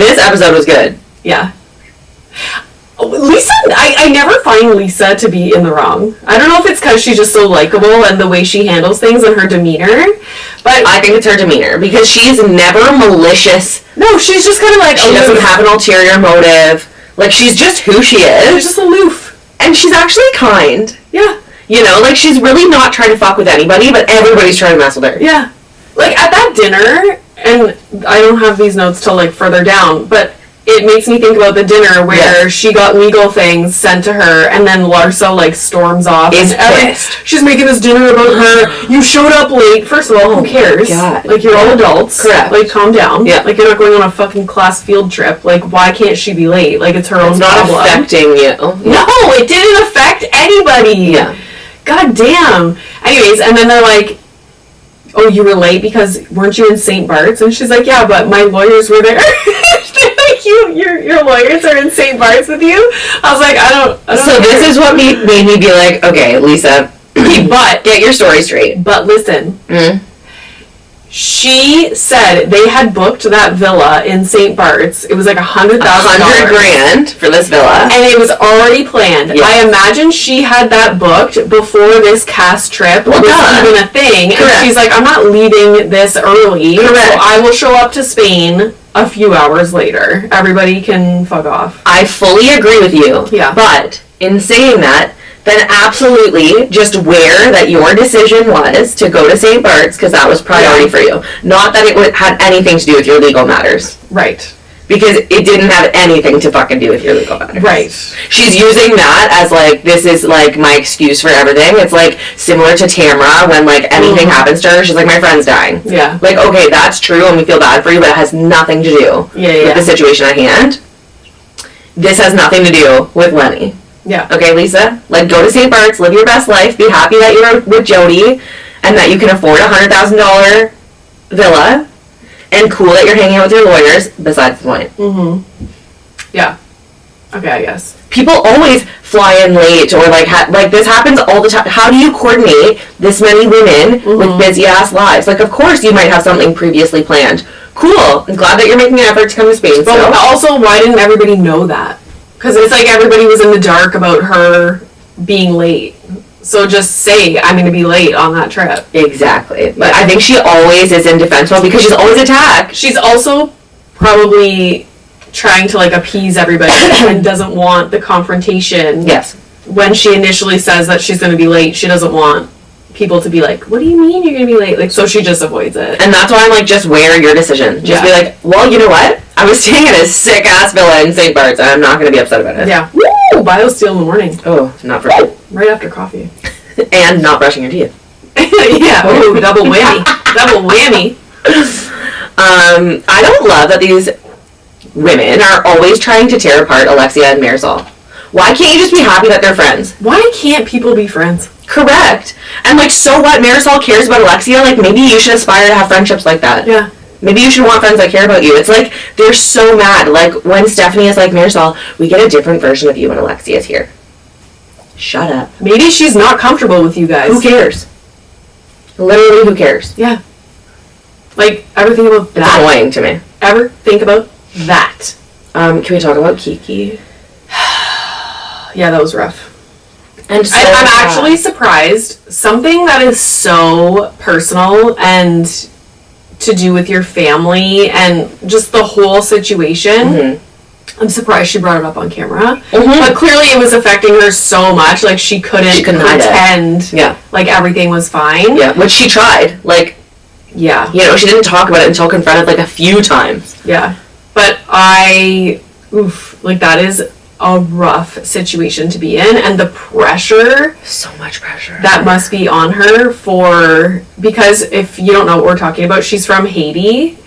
This episode was good. Yeah. Lisa, I never find Lisa to be in the wrong. I don't know if it's because she's just so likable and the way she handles things and her demeanor, but I think it's her demeanor, because she's never malicious. No, she's just kind of like... She doesn't have an ulterior motive. Like, she's just who she is. She's just aloof. And she's actually kind. Yeah. You know, like, she's really not trying to fuck with anybody, but everybody's trying to mess with her. Yeah. Like, at that dinner, and I don't have these notes till, like, further down, but it makes me think about the dinner where she got legal things sent to her, and then Larsa, like, storms off. Is pissed. She's making this dinner about her. You showed up late. First of all, who cares? God. Like, you're all adults. Correct. Like, calm down. Yeah. Like, you're not going on a fucking class field trip. Like, why can't she be late? Like, it's her own problem. It's not affecting you. No, it didn't affect anybody. Yeah. God damn. Anyways, and then they're like, oh, you were late because weren't you in St. Bart's? And she's like, yeah, but my lawyers were there. They're like, your lawyers are in St. Bart's with you? I was like, I don't So this is what made me be like, okay, Lisa, but get your story straight. But listen. She said they had booked that villa in St. Bart's. It was like $100,000. $100,000 for this villa. And it was already planned. Yes. I imagine she had that booked before this cast trip was even a thing. Correct. And she's like, I'm not leaving this early. Correct. So I will show up to Spain a few hours later. Everybody can fuck off. I fully agree with you. Yeah. But in saying that, then absolutely just wear that your decision was to go to St. Bart's, because that was priority for you. Not that it had anything to do with your legal matters. Right. Because it didn't have anything to fucking do with your legal matters. Right. She's using that as, like, this is, like, my excuse for everything. It's, like, similar to Tamra when, like, anything happens to her. She's like, my friend's dying. Yeah. Like, okay, that's true, and we feel bad for you, but it has nothing to do with the situation at hand. This has nothing to do with Lenny. Yeah. Okay, Lisa? Like, go to St. Bart's, live your best life, be happy that you're with Jody, and that you can afford a $100,000 villa, and cool that you're hanging out with your lawyers, besides the point. Yeah. Okay, I guess. People always fly in late, or, like, this happens all the time. How do you coordinate this many women with busy-ass lives? Like, of course you might have something previously planned. Cool. I'm glad that you're making an effort to come to Spain. But also, why didn't everybody know that? Because it's like everybody was in the dark about her being late. So just say, I'm going to be late on that trip. Exactly. But I think she always is in defense mode because she's always attacked. She's also probably trying to, like, appease everybody and doesn't want the confrontation. Yes. When she initially says that she's going to be late, she doesn't want people to be like, what do you mean you're going to be late? Like, so she just avoids it. And that's why I'm like, just wear your decision. Just be like, well, you know what? I was staying in a sick-ass villa in St. Bart's, and I'm not going to be upset about it. Yeah. Woo! BioSteel in the morning. Oh, not for me. Right after coffee. And not brushing your teeth. Yeah. Ooh, double whammy. Double whammy. I don't love that these women are always trying to tear apart Alexia and Marisol. Why can't you just be happy that they're friends? Why can't people be friends? Correct. And, like, so what? Marisol cares about Alexia? Like, maybe you should aspire to have friendships like that. Yeah. Maybe you should want friends that care about you. It's like, they're so mad. Like, when Stephanie is like, Marisol, we get a different version of you when Alexia is here. Shut up. Maybe she's not comfortable with you guys. Who cares? Literally, who cares? Yeah. Like, ever think about that? It's annoying to me. Ever think about that? Can we talk about Kiki? Yeah, that was rough. And so I'm actually surprised. Something that is so personal and to do with your family and just the whole situation. I'm surprised she brought it up on camera. But clearly it was affecting her so much. Like, she couldn't pretend like everything was fine. Yeah, which she tried. Like, yeah. You know, she didn't talk about it until confronted, like, a few times. Yeah. But like, that is a rough situation to be in, and the pressure, so much pressure that must be on her because if you don't know what we're talking about, she's from Haiti.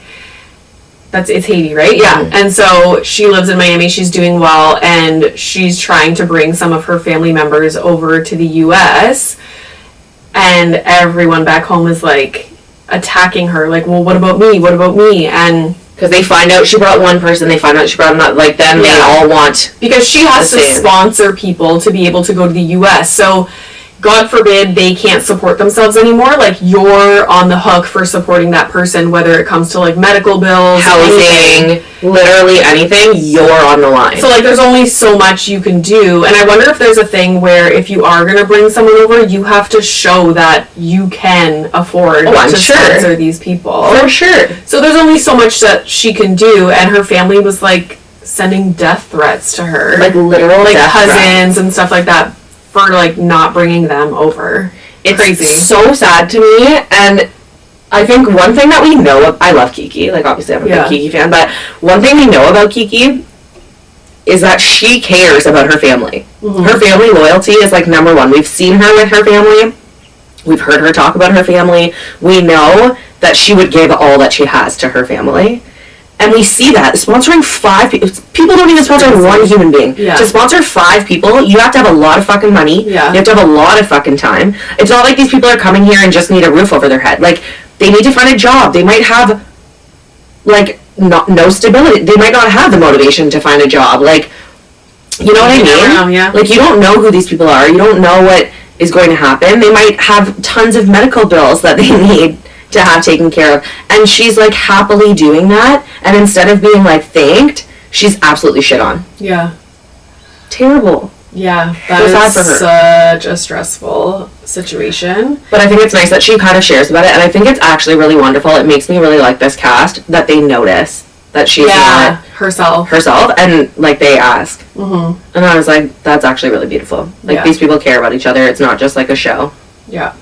It's Haiti, right? Yeah. And so she lives in Miami, she's doing well, and she's trying to bring some of her family members over to the US, and everyone back home is like attacking her, like, well, what about me? And because they find out she brought one person, they find out she brought another, like, they all want... Because she has to sponsor people to be able to go to the U.S., so God forbid they can't support themselves anymore, like, you're on the hook for supporting that person, whether it comes to, like, medical bills, housing, literally anything, you're on the line. So, like, there's only so much you can do, and I wonder if there's a thing where if you are going to bring someone over, you have to show that you can afford to sponsor these people. For sure. So there's only so much that she can do, and her family was, like, sending death threats to her. Like, literal like death cousins threats. And stuff like that for, like, not bringing them over. It's crazy. So sad to me, and I think one thing that we know, I love Kiki, like, obviously I'm a big Kiki fan, but one thing we know about Kiki is that she cares about her family. Mm-hmm. Her family loyalty is, like, number one. We've seen her with her family. We've heard her talk about her family. We know that she would give all that she has to her family. And we see that. Sponsoring 5 people, people don't even sponsor one human being. Yeah. To sponsor 5 people, you have to have a lot of fucking money. Yeah. You have to have a lot of fucking time. It's not like these people are coming here and just need a roof over their head. Like, they need to find a job. They might have, like, no stability. They might not have the motivation to find a job. Like, you know what I mean? Yeah. Like, you don't know who these people are. You don't know what is going to happen. They might have tons of medical bills that they need to have taken care of, and she's, like, happily doing that, and instead of being, like, thanked, she's absolutely shit on. Yeah. Terrible. Yeah, that is such a stressful situation. But I think it's nice that she kind of shares about it, and I think it's actually really wonderful. It makes me really like this cast, that they notice that she's not herself, and, like, they ask. Mm-hmm. And I was like, that's actually really beautiful. Like, these people care about each other. It's not just, like, a show. Yeah.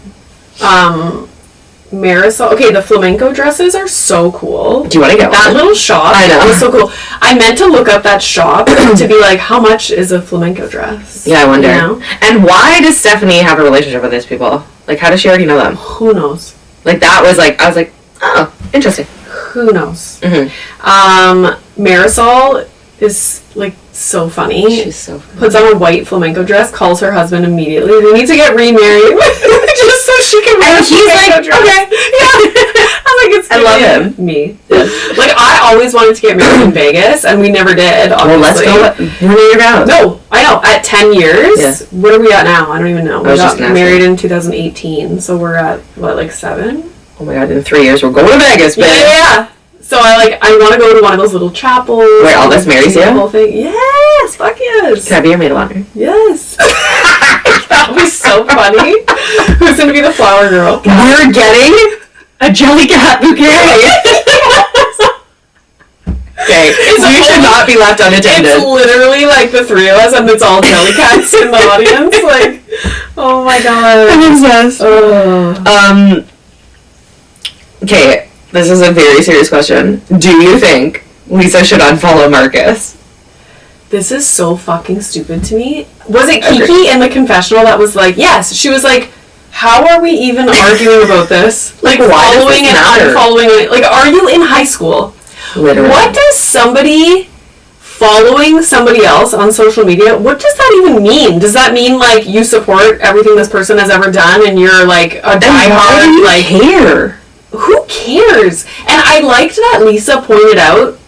Marisol. Okay, the flamenco dresses are so cool. Do you want to get that little shop? I know. Was so cool. I meant to look up that shop to be like, how much is a flamenco dress? Yeah, I wonder. You know? And why does Stephanie have a relationship with these people? Like, how does she already know them? Who knows? Like, that was like, I was like, oh, interesting. Who knows? Mm-hmm. Marisol is, like, so funny. She's so funny. Puts on a white flamenco dress, calls her husband immediately. They need to get remarried just so she can wear a flamenco dress. Okay. Yeah. I'm like, it's I love him. Me. Yeah. Like, I always wanted to get married in Vegas, and we never did, obviously. Well, let's go. When are you out? No, I know. At 10 years. Yeah. What are we at now? I don't even know. We got married in in 2018, so we're at, what, like 7? Oh my god, in 3 years we're going to Vegas, babe. Yeah. So I want to go to one of those little chapels. Where Elvis marries you? Whole thing. Yes, fuck yes. Can I be your maid of honor? Yes. That would be so funny. Who's going to be the flower girl? We're getting a Jellycat bouquet. Okay, we should not be left unattended. It's literally like the 3 of us, and it's all Jellycats in the audience. Like, oh my god. I'm obsessed. Okay. This is a very serious question. Do you think Lisa should unfollow Marcus? This is so fucking stupid to me. Was it Kiki in the confessional that was like, yes, she was like, how are we even arguing about this? Like, why following and unfollowing. Like, are you in high school? Literally. What does somebody following somebody else on social media, what does that even mean? Does that mean, like, you support everything this person has ever done and you're, like, a diehard, like, care? Who cares? And I liked that Lisa pointed out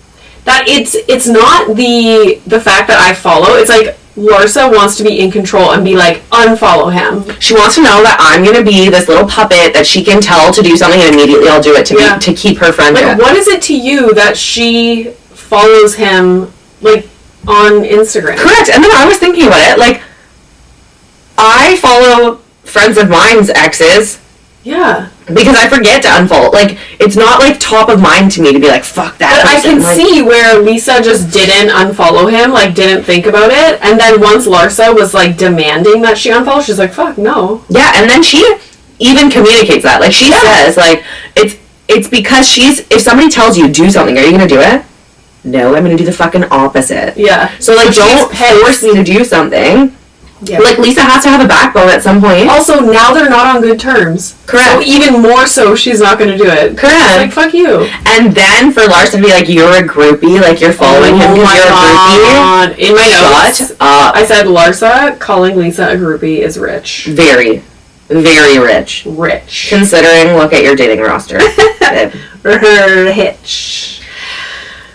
that it's not the fact that I follow. It's like Larsa wants to be in control and be like, unfollow him. She wants to know that I'm gonna be this little puppet that she can tell to do something and immediately I'll do it to keep her friendship. Like, what is it to you that she follows him, like, on Instagram? Correct. And then I was thinking about it, like, I follow friends of mine's exes. Yeah. Because I forget to unfollow. Like, it's not, like, top of mind to me to be like, fuck that person. I can like, see where Lisa just didn't unfollow him, like, didn't think about it. And then once Larsa was, like, demanding that she unfollow, she's like, fuck, no. Yeah, and then she even communicates that. Like, she says, like, it's because if somebody tells you, do something, are you going to do it? No, I'm going to do the fucking opposite. Yeah. So, like, don't force me to do something. Yeah. Like, Lisa has to have a backbone at some point. Also, now they're not on good terms. Correct. So even more so, she's not going to do it. Correct. It's like, fuck you. And then for Larsa to be like, you're a groupie, like, you're following him because you're a groupie. In my notes, shut up. I said, Larsa calling Lisa a groupie is rich. Very, very rich. Rich. Considering, look at your dating roster. Rich.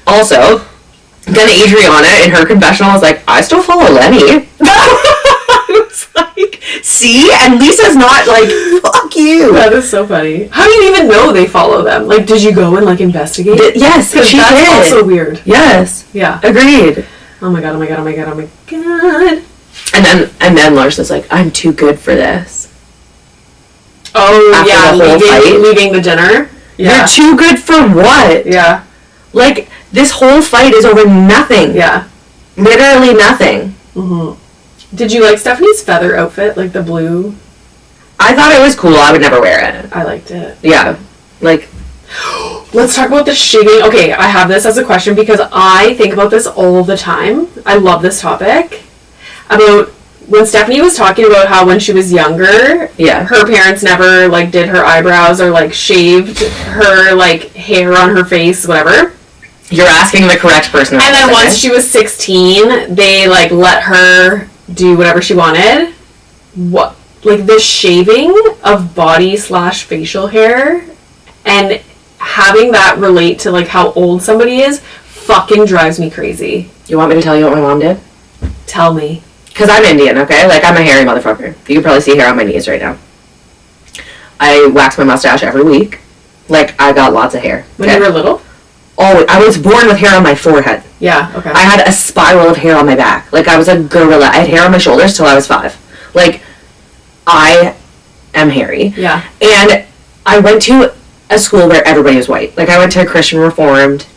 Also, then Adriana in her confessional was like, I still follow Lenny. I was like, See? And Lisa's not like, fuck you. That is so funny. How do you even know they follow them? Like, did you go and like investigate? Yes, she that's did. also weird. Yes. Yeah. Agreed. Oh my god, oh my god, oh my god, oh my god. And then Larsa's like, I'm too good for this. Oh, After yeah, the whole fight. leaving the dinner. Yeah. You're too good for what? Yeah. Like, this whole fight is over nothing. Yeah. Literally nothing. Mm-hmm. Did you like Stephanie's feather outfit? Like the blue? I thought it was cool. I would never wear it. I liked it. Yeah. Like... Let's talk about the shaving. Okay, I have this as a question because I think about this all the time. I love this topic. About when Stephanie was talking about how when she was younger, her parents never like did her eyebrows or like shaved her like hair on her face, whatever. You're asking the correct person. And then once she was 16, they like let her do whatever she wanted. What, like the shaving of body / facial hair and having that relate to like how old somebody is fucking drives me crazy. You want me to tell you what my mom did? Tell me. Because I'm Indian, okay? Like, I'm a hairy motherfucker. You can probably see hair on my knees right now. I wax my mustache every week. Like, I got lots of hair. When you were little? Oh, I was born with hair on my forehead. Yeah, okay. I had a spiral of hair on my back. Like, I was a gorilla. I had hair on my shoulders till I was 5. Like, I am hairy. Yeah. And I went to a school where everybody was white. Like, I went to a Christian Reformed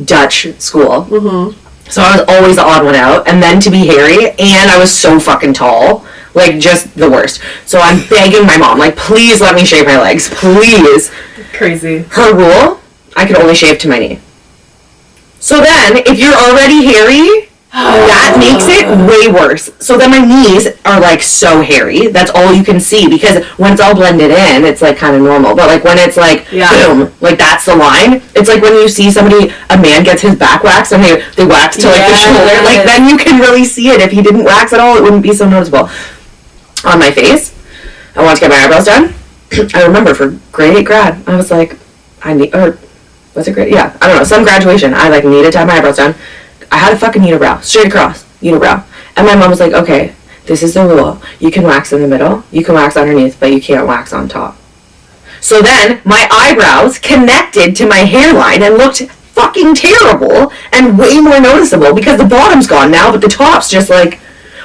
Dutch school. Mm-hmm. So I was always the odd one out. And then to be hairy, and I was so fucking tall. Like, just the worst. So I'm begging my mom, like, please let me shave my legs. Please. Crazy. Her rule, I could only shave to my knee. So then, if you're already hairy, that makes it way worse. So then my knees are like so hairy. That's all you can see because when it's all blended in, it's like kind of normal. But like when it's like boom, like that's the line. It's like when you see somebody, a man gets his back waxed and they wax to like the shoulder. Like then you can really see it. If he didn't wax at all, it wouldn't be so noticeable. On my face, I wanted to get my eyebrows done. I remember for grade 8 grad, I was like, was it grade? Yeah, I don't know, some graduation. I like needed to have my eyebrows done. I had a fucking unibrow, straight across, unibrow. And my mom was like, okay, this is the rule. You can wax in the middle, you can wax underneath, but you can't wax on top. So then, my eyebrows connected to my hairline and looked fucking terrible and way more noticeable because the bottom's gone now, but the top's just like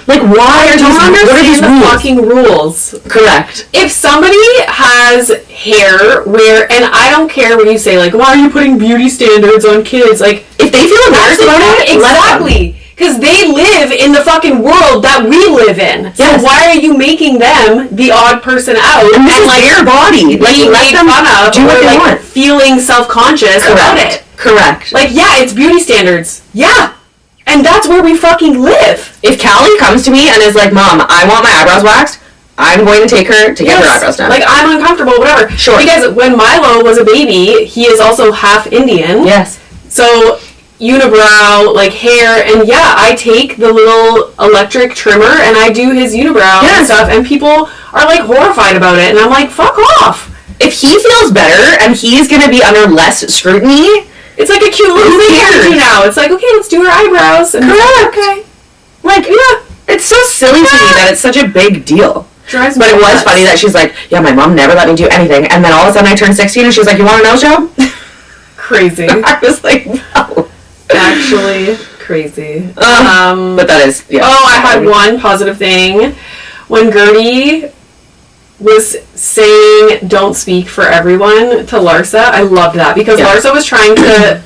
why are these fucking rules? Correct. If somebody has hair where, and I don't care when you say like, why are you putting beauty standards on kids? Like, if they feel embarrassed about it, exactly. Because they live in the fucking world that we live in. Yes. So why are you making them the odd person out? And this is like their body. Like, let them fun of do what they want. Feeling self-conscious about it. Correct. Like, yeah, it's beauty standards. Yeah. And that's where we fucking live. If Callie comes to me and is like, Mom, I want my eyebrows waxed, I'm going to take her to get her eyebrows done. Like, I'm uncomfortable, whatever. Sure. Because when Milo was a baby, he is also half Indian. Yes. So, unibrow, like, hair, and yeah, I take the little electric trimmer and I do his unibrow and stuff, and people are, like, horrified about it, and I'm like, fuck off. If he feels better and he's going to be under less scrutiny... It's like a cute little thing to do now. It's like, okay, let's do her eyebrows. And correct. Okay. Like, yeah. It's so silly to me that it's such a big deal. Drives me but it was nuts. funny that she's like, yeah, my mom never let me do anything. And then all of a sudden I turned 16 and she was like, you want a nose job? Crazy. I was like, no. Actually, crazy. But that is, yeah. Oh, I had one positive thing. When Gerdy was saying don't speak for everyone to Larsa, I loved that because Larsa was trying to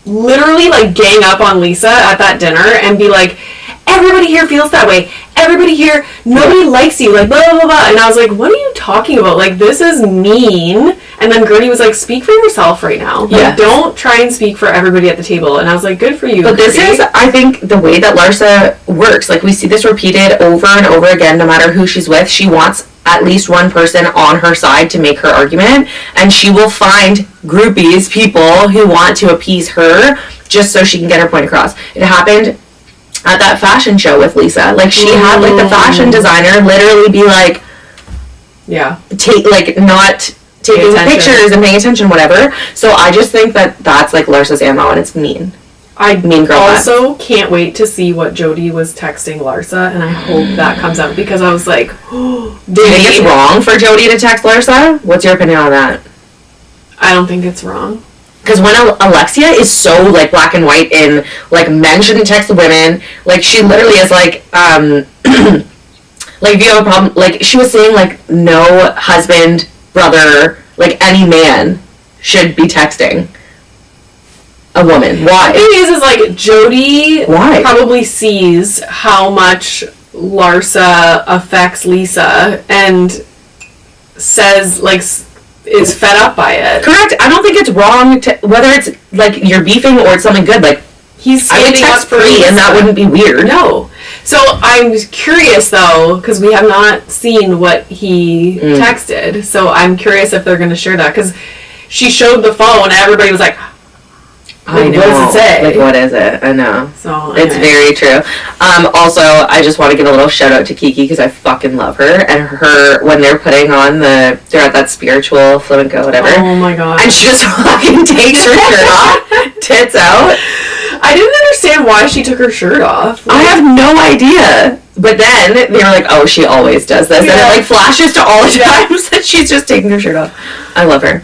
literally like gang up on Lisa at that dinner and be like, everybody here feels that way, everybody here, nobody likes you, like blah blah blah blah. And I was like, what are you talking about? Like, this is mean. And then Gerdy was like, speak for yourself right now. Like, don't try and speak for everybody at the table. And I was like, good for you. But Gerdy. this is, I think, the way that Larsa works. Like, we see this repeated over and over again, no matter who she's with. She wants at least one person on her side to make her argument, and she will find groupies, people who want to appease her just so she can get her point across. It happened at that fashion show with Lisa. Like, she had, like, the fashion designer literally be like, not taking pictures and paying attention, whatever. So I just think that that's, like, Larsa's ammo, and it's mean. I mean girl also can't wait to see what Jody was texting Larsa, and I hope that comes out because I was like, do you think it's wrong for Jody to text Larsa? What's your opinion on that? I don't think it's wrong. Because when Alexia is so, like, black and white in, like, men shouldn't text women, like, she literally is like, like, if you have a problem, like, she was saying, like, no husband, brother, like, any man should be texting a woman. Why? The thing is like, Jody Why? probably sees how much Larsa affects Lisa and says, like, is fed up by it. Correct. I don't think it's wrong to, whether it's, like, you're beefing or it's something good, like, He's I would standing text up for Bree, and that wouldn't be weird. No. So I'm curious, though, because we have not seen what he texted. So I'm curious if they're going to share that. Because she showed the phone, and everybody was like, I know. What does it say? Like, what is it? I know. So it's very true. Also, I just want to give a little shout out to Kiki because I fucking love her. And her, when they're putting on they're at that spiritual flamenco, whatever. Oh my god. And she just fucking takes her shirt off, tits out. I didn't understand why she took her shirt off. Like, I have no idea. But then they were like, oh, she always does this. Yeah. And it, like, flashes to all the times that she's just taking her shirt off. I love her.